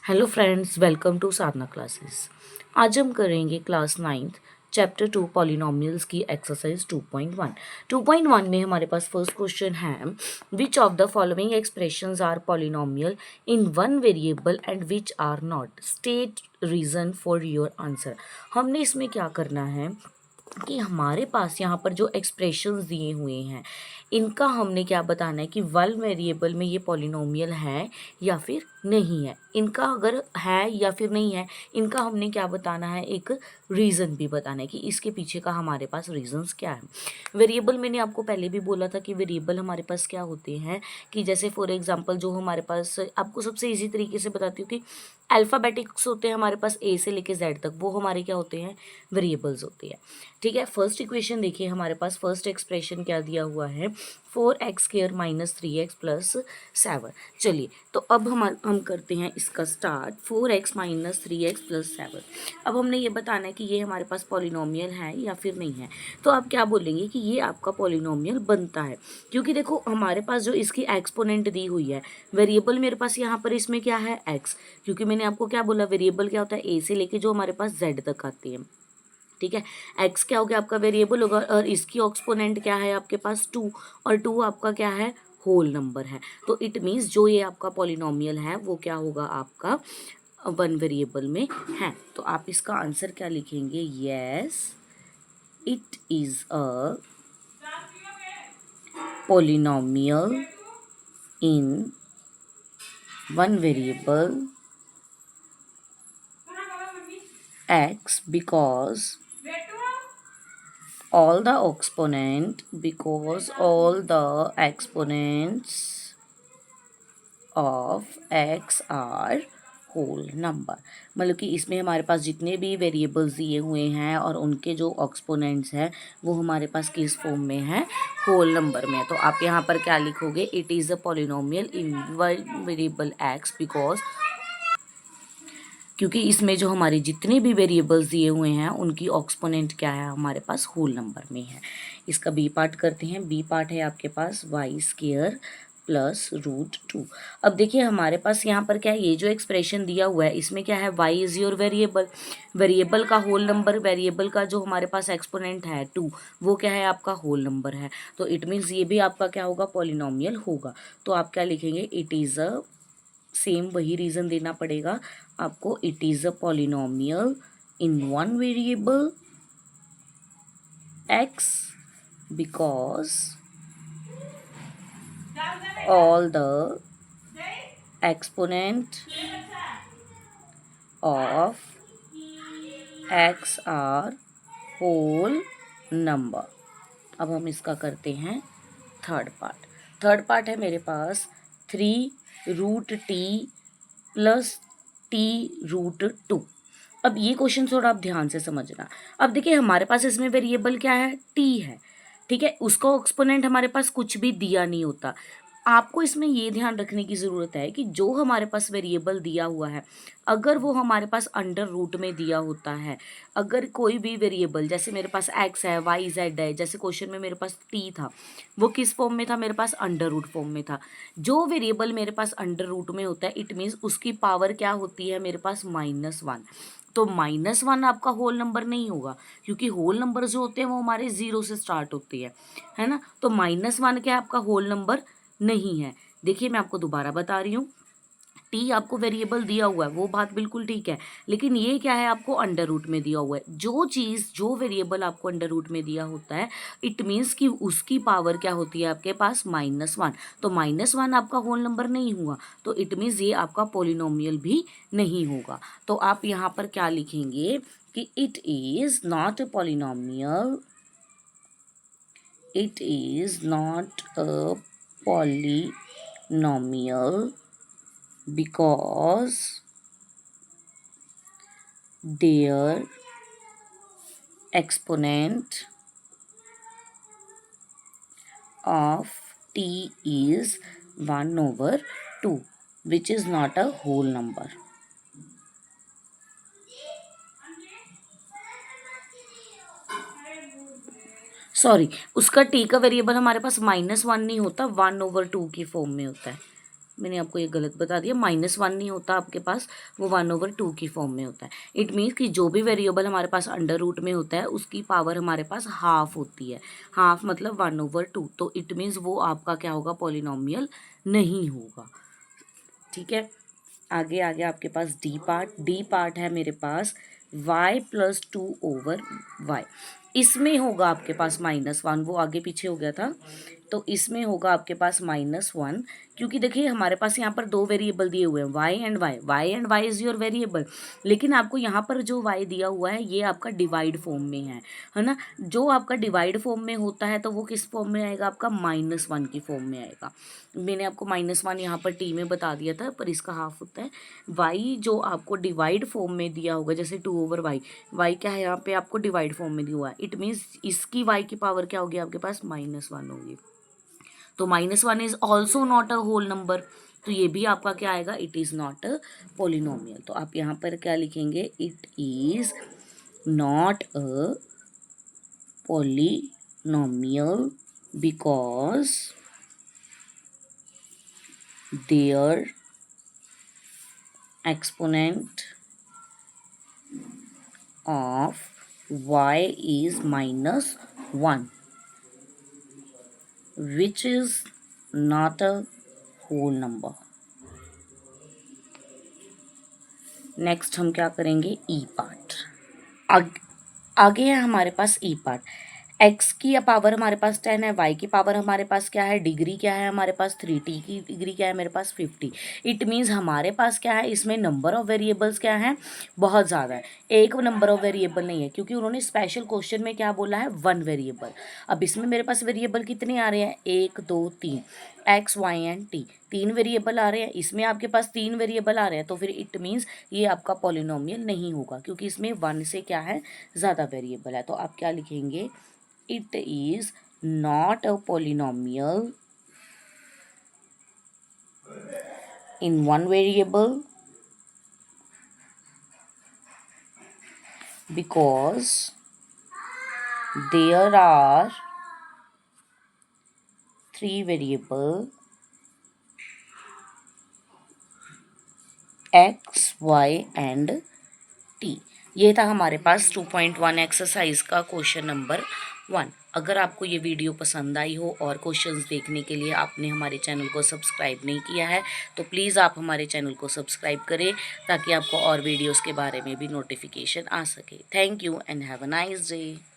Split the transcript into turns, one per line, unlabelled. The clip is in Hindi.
Hello friends, welcome to Sadhana classes. आज हम करेंगे क्लास 9th चैप्टर 2 पॉलिनोमियल्स की एक्सरसाइज 2.1। 2.1 में हमारे पास फर्स्ट क्वेश्चन है, which of the following expressions are polynomial in one variable and which are not, state reason for your answer. हमने इसमें क्या करना है कि हमारे पास यहाँ पर जो एक्सप्रेशंस दिए हुए हैं इनका हमने क्या बताना है कि वन वेरिएबल में ये पॉलिनोमियल है या फिर नहीं है। इनका अगर है या फिर नहीं है, इनका हमने क्या बताना है, एक रीज़न भी बताना है कि इसके पीछे का हमारे पास रीजंस क्या है। वेरिएबल मैंने आपको पहले भी बोला था कि वेरिएबल हमारे पास क्या होते हैं कि जैसे फॉर एग्जांपल जो हमारे पास, आपको सबसे इजी तरीके से बताती हूँ कि अल्फ़ाबेटिक्स होते हैं हमारे पास ए से लेके जेड तक, वो हमारे क्या होते हैं, वेरिएबल्स होते हैं। ठीक है, फर्स्ट इक्वेशन देखिए, हमारे पास फर्स्ट एक्सप्रेशन क्या दिया हुआ है, 4x² - 3x + 7। चलिए, तो अब हम करते हैं इसका स्टार्ट। 4x - 3x + 7। अब हमने ये बताना है कि ये हमारे पास पॉलिनोमियल है या फिर नहीं है। तो आप क्या बोलेंगे कि ये आपका पॉलिनोमियल बनता है, क्योंकि देखो हमारे पास जो इसकी एक्सपोनेंट दी हुई है, वेरिएबल मेरे पास यहाँ पर इसमें क्या है, x, क्योंकि मैंने आपको क्या बोला, वेरिएबल क्या होता है, ए से लेके जो हमारे पास z तक आती है। ठीक है, x क्या हो गया आपका, वेरिएबल होगा, और इसकी एक्सपोनेंट क्या है आपके पास 2, और 2 आपका क्या है, होल नंबर है। तो इट मीन्स जो ये आपका पॉलिनोमियल है वो क्या होगा आपका, वन वेरिएबल में है। तो आप इसका आंसर क्या लिखेंगे, yes it is a polynomial in one variable x because all the exponents of x are whole number. मतलब कि इसमें हमारे पास जितने भी वेरिएबल्स दिए हुए हैं और उनके जो एक्सपोनेंट्स हैं वो हमारे पास किस फॉर्म में है, होल नंबर में। तो आप यहाँ पर क्या लिखोगे, it is a polynomial in one variable x because, क्योंकि इसमें जो हमारे जितने भी वेरिएबल्स दिए हुए हैं उनकी एक्सपोनेंट क्या है, हमारे पास होल नंबर में है। इसका बी पार्ट करते हैं। बी पार्ट है आपके पास y² + √2। अब देखिए हमारे पास यहाँ पर क्या है, ये जो एक्सप्रेशन दिया हुआ है इसमें क्या है, y is your variable, variable का होल नंबर, वेरिएबल का जो हमारे पास एक्सपोनेंट है 2, वो क्या है आपका होल नंबर है। तो इट मीन्स ये भी आपका क्या होगा, पॉलिनोमियल होगा। तो आप क्या लिखेंगे, इट इज़ अ, सेम वही रीज़न देना पड़ेगा आपको, it is a polynomial in one variable x because all the exponent of x are whole number। अब हम इसका करते हैं थर्ड पार्ट। थर्ड पार्ट है मेरे पास 3√t + t√2। अब ये क्वेश्चन थोड़ा आप ध्यान से समझना। अब देखिए हमारे पास इसमें वेरिएबल क्या है, t है। ठीक है, उसका एक्सपोनेंट हमारे पास कुछ भी दिया नहीं होता। आपको इसमें ये ध्यान रखने की ज़रूरत है कि जो हमारे पास वेरिएबल दिया हुआ है, अगर वो हमारे पास अंडर रूट में दिया होता है, अगर कोई भी वेरिएबल, जैसे मेरे पास x है, y z है, जैसे क्वेश्चन में मेरे पास t था, वो किस फॉर्म में था, मेरे पास अंडर रूट फॉर्म में था। जो वेरिएबल मेरे पास अंडर रूट में होता है, इट मीन्स उसकी पावर क्या होती है मेरे पास, -1। तो -1 आपका होल नंबर नहीं होगा, क्योंकि होल नंबर जो होते हैं वो हमारे 0 से स्टार्ट होती है ना। तो -1 क्या आपका होल नंबर नहीं है। देखिए मैं आपको दोबारा बता रही हूँ, टी आपको वेरिएबल दिया हुआ है वो बात बिल्कुल ठीक है, लेकिन ये क्या है, आपको अंडर रूट में दिया हुआ है। जो चीज़, जो वेरिएबल आपको अंडर रूट में दिया होता है, इट मीन्स कि उसकी पावर क्या होती है आपके पास, -1। तो -1 आपका होल नंबर नहीं हुआ, तो इट मीन्स ये आपका पॉलिनोमियल भी नहीं होगा। तो आप यहाँ पर क्या लिखेंगे कि it is not a polynomial, it is not a polynomial because their exponent of t is 1/2, which is not a whole number। Sorry, उसका टी का वेरिएबल हमारे पास -1 नहीं होता, 1/2 की फॉर्म में होता है। मैंने आपको ये गलत बता दिया, -1 नहीं होता आपके पास, वो 1/2 की फॉर्म में होता है। इट मीन्स कि जो भी वेरिएबल हमारे पास अंडर रूट में होता है उसकी पावर हमारे पास हाफ होती है, हाफ मतलब 1/2, तो इट मीन्स वो आपका क्या होगा, पॉलिनॉमियल नहीं होगा। ठीक है, आगे आगे आपके पास डी पार्ट है मेरे पास y + 2/y। इसमें होगा आपके पास -1, वो आगे पीछे हो गया था, तो इसमें होगा आपके पास -1, क्योंकि देखिए हमारे पास यहाँ पर दो वेरिएबल दिए हुए हैं y and y is your variable, लेकिन आपको यहाँ पर जो y दिया हुआ है ये आपका डिवाइड फॉर्म में है ना। जो आपका डिवाइड फॉर्म में होता है तो वो किस फॉर्म में आएगा, आपका -1 की फॉर्म में आएगा। मैंने आपको -1 यहाँ पर t में बता दिया था, पर इसका हाफ होता है। y जो आपको डिवाइड फॉर्म में दिया होगा, जैसे 2/y, y क्या है यहाँ पे आपको डिवाइड फॉर्म में दिया हुआ है, इट मीन्स इसकी y की पावर क्या होगी आपके पास, -1 होगी। तो -1 is also not a whole number, तो ये भी आपका क्या आएगा, it is not a polynomial. तो आप यहाँ पर क्या लिखेंगे, it is not a polynomial because their exponent of y is -1, which is not a whole number. Next हम क्या करेंगे, ई पार्ट। आगे है हमारे पास ई पार्ट। x की पावर हमारे पास 10 है, y की पावर हमारे पास क्या है, डिग्री क्या है हमारे पास 3, t की डिग्री क्या है मेरे पास 50। इट मीन्स हमारे पास क्या है, इसमें नंबर ऑफ वेरिएबल्स क्या है, बहुत ज़्यादा है। एक नंबर ऑफ वेरिएबल नहीं है, क्योंकि उन्होंने स्पेशल क्वेश्चन में क्या बोला है, 1 वेरिएबल। अब इसमें मेरे पास वेरिएबल कितने आ रहे हैं, 1 2 3, x y and t, 3 variable आ रहे हैं। इसमें आपके पास 3 वेरिएबल आ रहे हैं, तो फिर इट मीन्स ये आपका पॉलिनोमियल नहीं होगा, क्योंकि इसमें 1 से क्या है, ज़्यादा वेरिएबल है। तो आप क्या लिखेंगे, it is not a polynomial in one variable because there are 3 variables x, y and t। ये था हमारे पास 2.1 एक्सरसाइज का क्वेश्चन नंबर 1। अगर आपको ये वीडियो पसंद आई हो और क्वेश्चंस देखने के लिए आपने हमारे चैनल को सब्सक्राइब नहीं किया है तो प्लीज़ आप हमारे चैनल को सब्सक्राइब करें, ताकि आपको और वीडियोस के बारे में भी नोटिफिकेशन आ सके। Thank you and have a nice day.